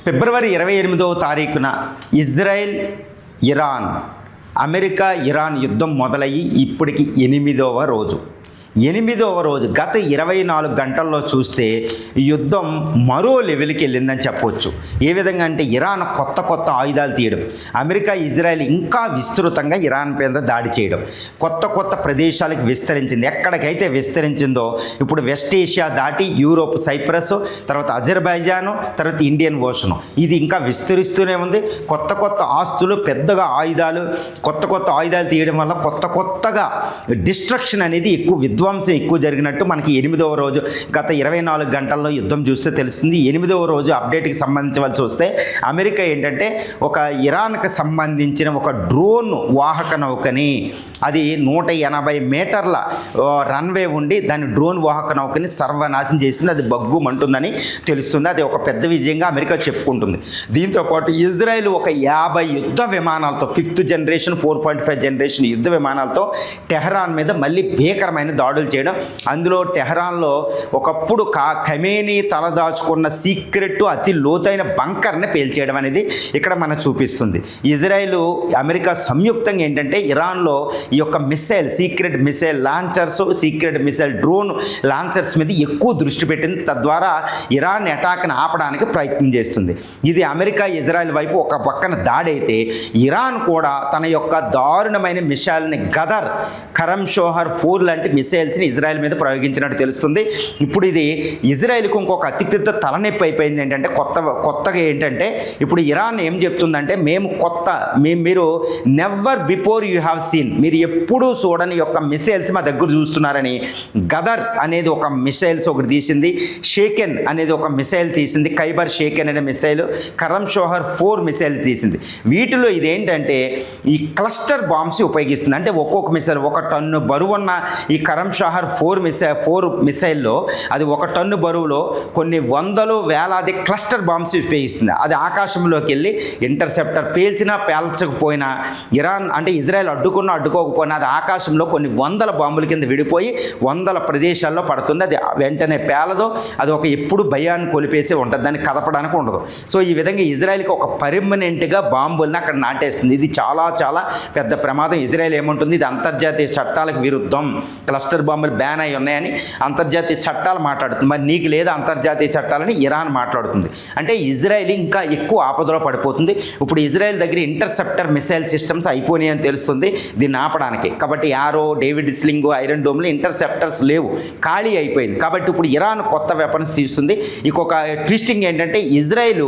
ఫిబ్రవరి 28వ తారీఖున Israel, Iran, America Iran యుద్ధం మొదలయ్యి ఇప్పటికి 8వ రోజు. గత 24 గంటల్లో చూస్తే యుద్ధం మరో లెవెల్కి వెళ్ళిందని చెప్పవచ్చు. ఏ విధంగా అంటే ఇరాన్ కొత్త ఆయుధాలు తీయడం, అమెరికా, ఇజ్రాయెల్ ఇంకా విస్తృతంగా ఇరాన్ మీద దాడి చేయడం, కొత్త ప్రదేశాలకు విస్తరించింది. ఎక్కడికైతే విస్తరించిందో ఇప్పుడు వెస్ట్ ఏషియా దాటి యూరోప్, సైప్రస్, తర్వాత అజర్బైజాను, తర్వాత ఇండియన్ ఓషను, ఇది ఇంకా విస్తరిస్తూనే ఉంది. కొత్త ఆస్తులు, పెద్దగా ఆయుధాలు, కొత్త ఆయుధాలు తీయడం వల్ల కొత్తగా డిస్ట్రక్షన్ అనేది విధ్వంసం ఎక్కువ జరిగినట్టు మనకి 8వ రోజు గత 24 గంటల్లో యుద్ధం చూస్తే తెలుస్తుంది. 8వ రోజు అప్డేట్కి సంబంధించి చూస్తే అమెరికా ఏంటంటే ఒక ఇరాన్కి సంబంధించిన ఒక డ్రోన్ వాహక నౌకని, అది 180 మీటర్ల రన్వే ఉండి దాని డ్రోన్ వాహక నౌకని సర్వనాశనం చేసింది. అది బగ్గుమంటుందని తెలుస్తుంది. అది ఒక పెద్ద విజయంగా అమెరికా చెప్పుకుంటుంది. దీంతోపాటు ఇజ్రాయెల్ ఒక 50 యుద్ధ విమానాలతో, 5th జనరేషన్, 4.5 జనరేషన్ యుద్ధ విమానాలతో టెహరాన్ మీద మళ్ళీ భీకరమైన దాడులు చేయడం. అందులో టెహరాన్లో ఒకప్పుడు ఖమేనీ తలదాచుకున్న సీక్రెట్ అతి లోతైన బంకర్ని పేల్చేయడం అనేది ఇక్కడ మనకు చూపిస్తుంది. ఇజ్రాయెల్, అమెరికా సంయుక్తంగా ఏంటంటే ఇరాన్లో ఈ యొక్క missile, secret missile launchers, secret missile drone launchers మీద ఎక్కువ దృష్టి పెట్టింది. తద్వారా ఇరాన్ అటాక్ని ఆపడానికి ప్రయత్నం చేస్తుంది. ఇది అమెరికా, ఇజ్రాయెల్ వైపు ఒక పక్కన దాడి అయితే, ఇరాన్ కూడా తన యొక్క దారుణమైన మిసైల్ని గదర్, కరమ్ షోహర్ 4 లాంటి మిసైల్స్ని ఇజ్రాయెల్ మీద ప్రయోగించినట్టు తెలుస్తుంది. ఇప్పుడు ఇది ఇజ్రాయెల్కు ఇంకొక అతిపెద్ద తలనొప్పి అయిపోయింది. ఏంటంటే కొత్తగా ఏంటంటే ఇప్పుడు ఇరాన్ ఏం చెప్తుందంటే, మీరు never before you have seen, మీరు ఎప్పుడూ చూడని యొక్క మిసైల్స్ మా దగ్గర చూస్తున్నారని గదర్ అనేది ఒక మిసైల్స్ ఒకటి తీసింది, షేకెన్ అనేది ఒక మిసైల్ తీసింది, ఖైబర్ షేకెన్ అనే మిసైల్, కరమ్ షోహర్ 4 మిసైల్ తీసింది. వీటిలో ఇదేంటంటే ఈ క్లస్టర్ బాంబ్స్ ఉపయోగిస్తుంది. అంటే ఒక్కొక్క మిసైల్ 1 టన్ను బరువున్న ఈ కరమ్ షోహర్ 4 మిసైల్లో అది 1 టన్ను బరువులో కొన్ని వందలు వేలాది క్లస్టర్ బాంబ్స్ ఉపయోగిస్తుంది. అది ఆకాశంలోకి వెళ్ళి ఇంటర్సెప్టర్ పేల్చినా పేల్చకపోయినా, ఇరాన్ అంటే ఇజ్రాయెల్ అడ్డుకోకపోయినా అది ఆకాశంలో కొన్ని వందల బాంబుల కింద విడిపోయి వందల ప్రదేశాల్లో పడుతుంది. అది వెంటనే పేలదు. అది ఒక ఎప్పుడు భయాన్ని కొలిపేసి ఉంటుంది, దాన్ని కదపడానికి ఉండదు. సో ఈ విధంగా ఇజ్రాయెల్కి ఒక పర్మనెంట్గా బాంబుల్ని అక్కడ నాటేస్తుంది. ఇది చాలా పెద్ద ప్రమాదం. ఇజ్రాయెల్ ఏముంటుంది, ఇది అంతర్జాతీయ చట్టాలకు విరుద్ధం, క్లస్టర్ బాంబులు బ్యాన్ అయి ఉన్నాయని అంతర్జాతీయ చట్టాలు మాట్లాడుతుంది. మరి నీకు లేదా అంతర్జాతీయ చట్టాలని ఇరాన్ మాట్లాడుతుంది. అంటే ఇజ్రాయెల్ ఇంకా ఎక్కువ ఆపదలో పడిపోతుంది. ఇప్పుడు ఇజ్రాయెల్ దగ్గర ఇంటర్సెప్టర్ మిసైల్ సిస్టమ్స్ అయిపోయినాయి అని తెలుస్తుంది దీన్ని ఆపడానికి. కాబట్టి arrow, David sling, iron డోమ్లో interceptors లేవు, ఖాళీ అయిపోయింది. కాబట్టి ఇప్పుడు ఇరాన్ కొత్త వెపన్స్ తీస్తుంది. ఇంకొక ట్విస్టింగ్ ఏంటంటే, ఇజ్రాయెల్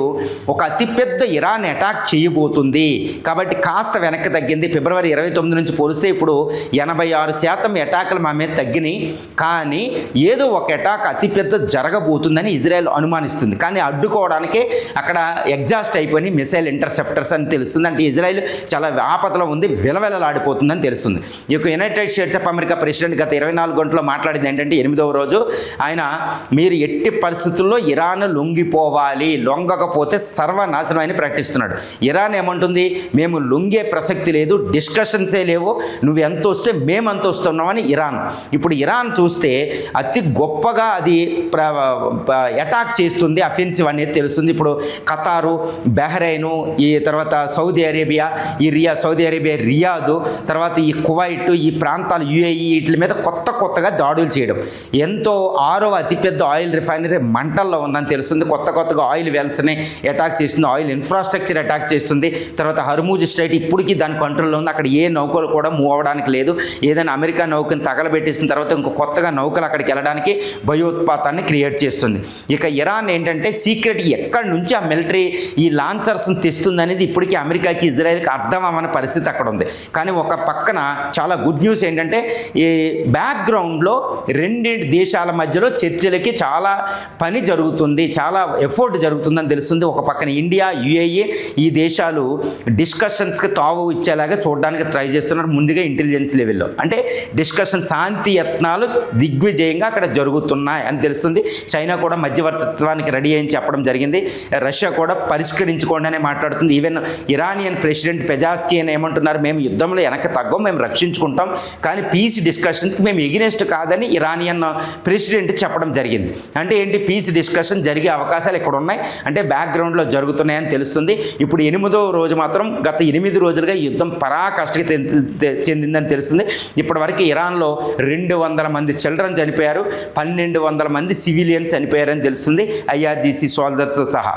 ఒక అతిపెద్ద ఇరాన్ అటాక్ చేయబోతుంది. కాబట్టి కాస్త వెనక్కి తగ్గింది. ఫిబ్రవరి 29 నుంచి పోలిస్తే ఇప్పుడు 86% అటాకులు మా మీద తగ్గినాయి. కానీ ఏదో ఒక అటాక్ అతిపెద్ద జరగబోతుందని ఇజ్రాయెల్ అనుమానిస్తుంది. కానీ అడ్డుకోవడానికే అక్కడ ఎగ్జాస్ట్ అయిపోయి మిసైల్ ఇంటర్సెప్టర్స్ అని తెలుస్తుంది. అంటే ఇజ్రాయెల్ చాలా ఆపదలో ఉంది, విలవిలలాడిపోతుందని తెలుస్తుంది. ఈ యొక్క United states of America president గత 24 గంటల్లో మాట్లాడింది ఏంటంటే, 8వ రోజు ఆయన, మీరు ఎట్టి పరిస్థితుల్లో ఇరాన్ లొంగిపోవాలి, లొంగకపోతే సర్వనాశనం అని ప్రకటిస్తున్నాడు. ఇరాన్ ఏమంటుంది, మేము లొంగే ప్రసక్తి లేదు, డిస్కషన్సే లేవు, నువ్వు ఎంత వస్తే మేము అంత వస్తున్నామని ఇరాన్. ఇప్పుడు ఇరాన్ చూస్తే అతి గొప్పగా అది అటాక్ చేస్తుంది, అఫెన్సివ్ అనేది తెలుస్తుంది. ఇప్పుడు ఖతారు, బహ్రెయిను, ఈ తర్వాత సౌదీ అరేబియా రియాదు, తర్వాత ఈ కువైట్, ఈ ప్రాంతాలు యుఏఈ, వీటి మీద కొత్తగా దాడులు చేయడం. ఎంతో 6వ అతిపెద్ద ఆయిల్ రిఫైనరీ మంటల్లో ఉందని తెలుస్తుంది. కొత్తగా ఆయిల్ వెల్స్ని అటాక్ చేస్తుంది, ఆయిల్ ఇన్ఫ్రాస్ట్రక్చర్ అటాక్ చేస్తుంది. తర్వాత హర్మూజ్ స్ట్రైట్ ఇప్పటికీ దాని కంట్రోల్లో ఉంది. అక్కడ ఏ నౌకలు కూడా మూవ్ అవ్వడానికి లేదు. ఏదైనా అమెరికా నౌకను తగలబెట్టేసిన తర్వాత ఇంకో కొత్తగా నౌకలు అక్కడికి వెళ్ళడానికి భయోత్పాతాన్ని క్రియేట్ చేస్తుంది. ఇక ఇరాన్ ఏంటంటే సీక్రెట్ ఎక్కడి నుంచి ఆ మిలిటరీ ఈ లాంచర్స్ని తెస్తుంది అనేది ఇప్పటికీ అమెరికాకి, ఇజ్రాయెల్కి అర్థం అవ్వని పరిస్థితి అక్కడ ఉంది. కానీ ఒక పక్కన చాలా గుడ్ న్యూస్ ఏంటంటే, ఈ బ్యాక్గ్రౌండ్లో 2 దేశాల మధ్యలో చర్చలకి చాలా పని జరుగుతుంది, చాలా ఎఫర్ట్ జరుగుతుందని తెలుస్తుంది. ఒక పక్కన ఇండియా, యుఏఈ ఈ దేశాలు డిస్కషన్స్కి తావు ఇచ్చేలాగా చూడడానికి ట్రై చేస్తున్నారు. ముందుగా ఇంటెలిజెన్స్ లెవెల్లో అంటే డిస్కషన్ శాంతి శాంతి యత్నాలు దిగ్విజయంగా అక్కడ జరుగుతున్నాయి అని తెలుస్తుంది. చైనా కూడా మధ్యవర్తిత్వానికి రెడీ అని చెప్పడం జరిగింది. రష్యా కూడా పరిష్కరించుకోండి అనే మాట్లాడుతుంది. ఈవెన్ ఇరానియన్ ప్రెసిడెంట్ పెజాస్కియన్ ఏమంటున్నారు, మేము యుద్ధంలో వెనక్కి తగ్గం, మేము రక్షించుకుంటాం, కానీ పీస్ డిస్కషన్స్కి మేము ఎగినెస్ట్ కాదని ఇరానియన్ ప్రెసిడెంట్ చెప్పడం జరిగింది. అంటే ఏంటి, పీస్ డిస్కషన్ జరిగే అవకాశాలు ఇక్కడ ఉన్నాయి, అంటే బ్యాక్గ్రౌండ్లో జరుగుతున్నాయని తెలుస్తుంది. ఇప్పుడు 8వ రోజు మాత్రం గత 8 రోజులుగా యుద్ధం పరాకాష్ఠకి చెందిందని తెలుస్తుంది. ఇప్పటివరకు ఇరాన్లో 200 మంది చిల్డ్రన్ చనిపోయారు, 1200 మంది సివిలియన్స్ చనిపోయారని తెలుస్తుంది, IRGC సోల్జర్స్తో సహా.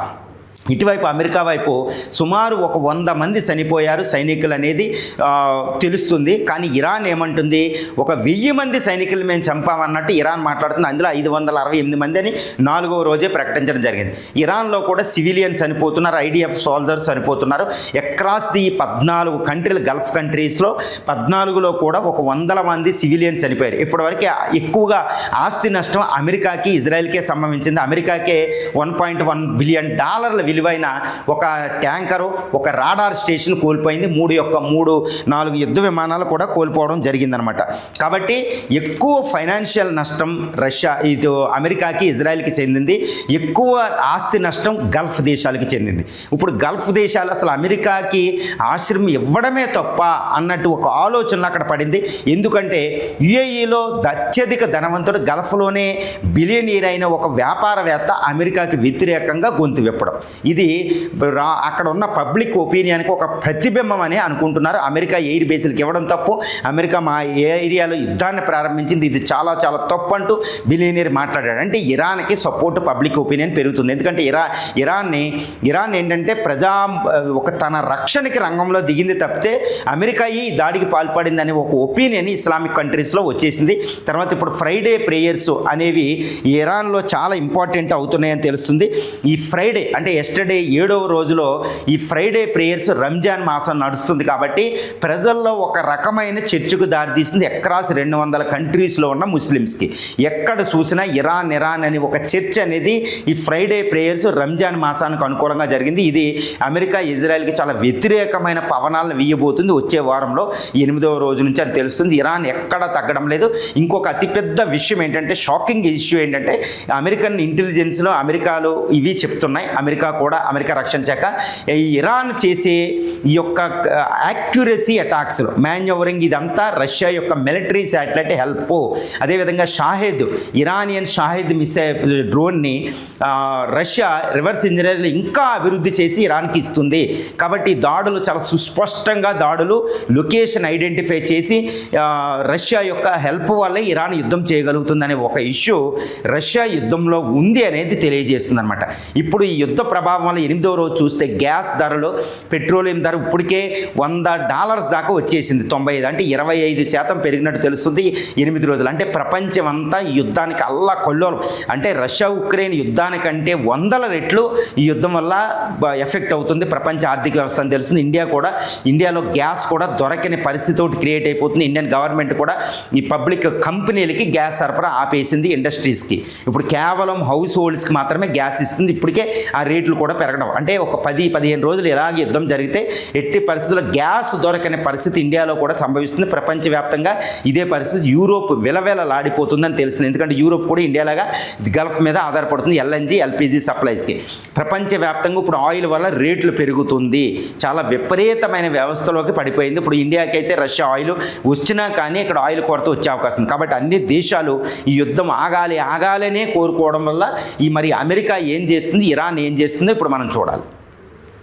ఇటువైపు అమెరికా వైపు సుమారు 100 మంది చనిపోయారు సైనికులు అనేది తెలుస్తుంది. కానీ ఇరాన్ ఏమంటుంది, 1000 మంది సైనికులు మేము చంపామన్నట్టు ఇరాన్ మాట్లాడుతుంది. అందులో 568 మంది అని 4వ రోజే ప్రకటించడం జరిగింది. ఇరాన్లో కూడా సివిలియన్స్ చనిపోతున్నారు, IDF సోల్జర్స్ చనిపోతున్నారు. అక్రాస్ ది 14 కంట్రీలు, గల్ఫ్ కంట్రీస్లో 14లో కూడా 100 మంది సివిలియన్స్ చనిపోయారు. ఇప్పటివరకు ఎక్కువగా ఆస్తి నష్టం అమెరికాకి ఇజ్రాయెల్కే సంబంధించింది. అమెరికాకే $1.1 బిలియన్ విలువైన ఒక ట్యాంకరు, ఒక రాడార్ స్టేషన్ కోల్పోయింది. 4 యుద్ధ విమానాలు కూడా కోల్పోవడం జరిగిందనమాట. కాబట్టి ఎక్కువ ఫైనాన్షియల్ నష్టం ఇటు అమెరికాకి ఇజ్రాయెల్కి చెందింది, ఎక్కువ ఆస్తి నష్టం గల్ఫ్ దేశాలకి చెందింది. ఇప్పుడు గల్ఫ్ దేశాలు అసలు అమెరికాకి ఆశ్రయం ఇవ్వడమే తప్ప అన్నట్టు ఒక ఆలోచన అక్కడ పడింది. ఎందుకంటే UAEలో అత్యధిక ధనవంతుడు, గల్ఫ్లోనే బిలియనీర్ అయిన ఒక వ్యాపారవేత్త అమెరికాకి వ్యతిరేకంగా గొంతు విప్పడం, ఇది అక్కడ ఉన్న పబ్లిక్ ఒపీనియన్కి ఒక ప్రతిబింబం అని అనుకుంటున్నారు. అమెరికా ఎయిర్ బేస్లకు ఇవ్వడం తప్పు, అమెరికా మా ఏరియాలో యుద్ధాన్ని ప్రారంభించింది, ఇది చాలా చాలా తప్పు అంటూ బిలియనీర్ మాట్లాడాడు. అంటే ఇరాన్కి సపోర్ట్, పబ్లిక్ ఒపీనియన్ పెరుగుతుంది. ఎందుకంటే ఇరాన్ ఏంటంటే తన రక్షణకి రంగంలో దిగింది తప్పితే అమెరికా ఈ దాడికి పాల్పడిందని ఒక ఒపీనియన్ ఇస్లామిక్ కంట్రీస్లో వచ్చేసింది. తర్వాత ఇప్పుడు ఫ్రైడే ప్రేయర్స్ అనేవి ఇరాన్లో చాలా ఇంపార్టెంట్ అవుతున్నాయని తెలుస్తుంది. ఈ ఫ్రైడే అంటే ఎస్టర్డే 7వ రోజులో ఈ ఫ్రైడే ప్రేయర్స్ రంజాన్ మాసం నడుస్తుంది కాబట్టి ప్రజల్లో ఒక రకమైన చర్చకు దారితీసింది. అక్రాస్ 200 కంట్రీస్లో ఉన్న ముస్లిమ్స్కి ఎక్కడ చూసినా ఇరాన్ అని ఒక చర్చ అనేది ఈ ఫ్రైడే ప్రేయర్స్ రంజాన్ మాసానికి అనుకూలంగా జరిగింది. ఇది అమెరికా ఇజ్రాయెల్కి చాలా వ్యతిరేకమైన పవనాలను వీయబోతుంది వచ్చే వారంలో 8వ రోజు నుంచి అని తెలుస్తుంది. ఇరాన్ ఎక్కడ తగ్గడం లేదు. ఇంకొక అతిపెద్ద విషయం ఏంటంటే, షాకింగ్ ఇష్యూ ఏంటంటే, అమెరికన్ ఇంటెలిజెన్స్లో అమెరికాలో ఇవి చెప్తున్నాయి, అమెరికా రక్షణ శాఖ ఇరాన్ చేసే ఈ యొక్క యాక్యురసీ అటాక్స్లో మాన్యూవరింగ్ ఇదంతా రష్యా యొక్క మిలిటరీ శాటిలైట్ హెల్ప్. అదేవిధంగా ఇరానియన్ షాహిద్ మిసైల్ డ్రోన్ని రష్యా రివర్స్ ఇంజనీరింగ్ ఇంకా అభివృద్ధి చేసి ఇరాన్కి ఇస్తుంది. కాబట్టి దాడులు చాలా సుస్పష్టంగా లొకేషన్ ఐడెంటిఫై చేసి రష్యా యొక్క హెల్ప్ వల్ల ఇరాన్ యుద్ధం చేయగలుగుతుందనే ఒక ఇష్యూ రష్యా యుద్ధంలో ఉంది అనేది తెలియజేస్తుంది అనమాట. ఇప్పుడు ఈ యుద్ధ ప్రభావం వల్ల 8వ రోజు చూస్తే గ్యాస్ ధరలు, పెట్రోలియం ధర ఇప్పటికే $100 దాకా వచ్చేసింది, 95, అంటే 25% పెరిగినట్టు తెలుస్తుంది 8 రోజులు. అంటే ప్రపంచం అంతా యుద్ధానికి కొల్లోలం. అంటే రష్యా ఉక్రెయిన్ యుద్ధానికంటే 100 రెట్లు ఈ యుద్ధం వల్ల ఎఫెక్ట్ అవుతుంది ప్రపంచ ఆర్థిక వ్యవస్థ అని తెలుస్తుంది. ఇండియాలో గ్యాస్ కూడా దొరకని పరిస్థితి ఒకటి క్రియేట్ అయిపోతుంది. ఇండియన్ గవర్నమెంట్ కూడా ఈ పబ్లిక్ కంపెనీలకి గ్యాస్ సరఫరా ఆపేసింది, ఇండస్ట్రీస్కి. ఇప్పుడు కేవలం హౌస్ హోల్డ్స్కి మాత్రమే గ్యాస్ ఇస్తుంది. ఇప్పటికే ఆ రేట్లు కూడా పెరగడం, అంటే ఒక 10-15 రోజులు ఇలాగే యుద్ధం జరిగితే ఎట్టి పరిస్థితుల్లో గ్యాస్ దొరకని పరిస్థితి ఇండియాలో కూడా సంభవిస్తుంది. ప్రపంచవ్యాప్తంగా ఇదే పరిస్థితి. యూరోప్ విలవిలలాడిపోతుందని తెలిసింది. ఎందుకంటే యూరోప్ కూడా ఇండియాలాగా గల్ఫ్ మీద ఆధారపడుతుంది, LNG LPG సప్లైస్కి. ప్రపంచవ్యాప్తంగా ఇప్పుడు ఆయిల్ వల్ల రేట్లు పెరుగుతుంది, చాలా విపరీతమైన వ్యవస్థలోకి పడిపోయింది. ఇప్పుడు ఇండియాకి అయితే రష్యా ఆయిల్ వచ్చినా కానీ ఇక్కడ ఆయిల్ కొరత వచ్చే అవకాశం ఉంది. కాబట్టి అన్ని దేశాలు ఈ యుద్ధం ఆగాలనే కోరుకోవడం వల్ల మరి అమెరికా ఏం చేస్తుంది, ఇరాన్ ఏం చేస్తుందో ఇప్పుడు మనం చూడాలి.